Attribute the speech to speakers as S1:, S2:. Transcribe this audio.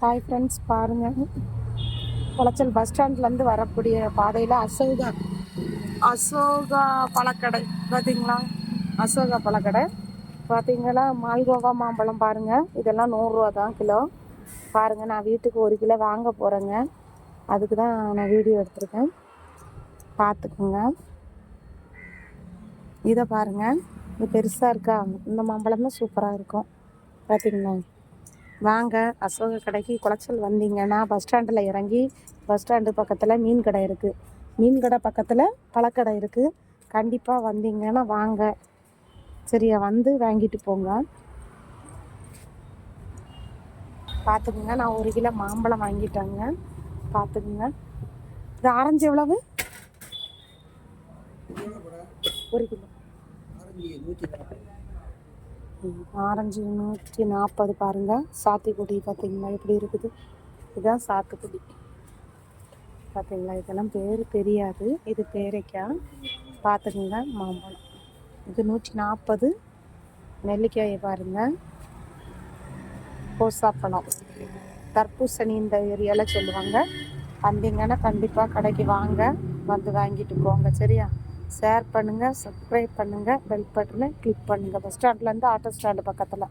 S1: Hi friends, பாருங்கள். Colachel bus ஸ்டாண்ட்லேருந்து வரக்கூடிய பாதையில் அசோகா பழக்கடை பார்த்தீங்களா? அசோகா பழக்கடை பார்த்தீங்களா? மால்கோவா மாம்பழம் பாருங்கள், இதெல்லாம் 100 ரூபா தான் கிலோ. பாருங்கள், நான் வீட்டுக்கு 1 கிலோ வாங்க போகிறேங்க. அதுக்கு தான் நான் வீடியோ எடுத்திருக்கேன், பார்த்துக்குங்க. இதை பாருங்கள், இது பெருசாக இருக்கா? இந்த மாம்பழம் தான் சூப்பராக இருக்கும். பார்த்தீங்களா? வாங்க, அசோகா கடைக்கு குளச்சல் வந்தீங்கன்னா பஸ் ஸ்டாண்டில் இறங்கி, பஸ் ஸ்டாண்டு பக்கத்தில் மீன் கடை இருக்குது, மீன் கடை பக்கத்தில் பழக்கடை இருக்குது. கண்டிப்பாக வந்தீங்கன்னா வாங்க, சரியா? வந்து வாங்கிட்டு போங்க. பார்த்துக்குங்க, நான் 1 கிலோ மாம்பழம் வாங்கிட்டேங்க. பார்த்துக்குங்க. இது ஆரஞ்சு எவ்வளவு? 1 கிலோ ஆரஞ்சு 140. பாருங்கள், சாத்துக்குடி பார்த்தீங்களா எப்படி இருக்குது? இதுதான் சாத்துக்குடி பார்த்தீங்களா? இதெல்லாம் பேர் தெரியாது, இது பேரைக்காய். பார்த்துக்குங்க, மாம்பழம் இது 140. நெல்லிக்காயை பாருங்கள், கோசாப்பழம், தர்பூசணி இந்த ஏரியாவில் சொல்லுவாங்க. வந்தீங்கன்னா கண்டிப்பாக கடைக்கு வாங்க, வந்து வாங்கிட்டு போங்க, சரியா? ஷேர் பண்ணுங்கள், சப்ஸ்கிரைப் பண்ணுங்கள், பெல் பட்டனை கிளிக் பண்ணுங்கள். பஸ் ஸ்டாண்ட்லேருந்து ஆட்டோ ஸ்டாண்டு பக்கத்தில்.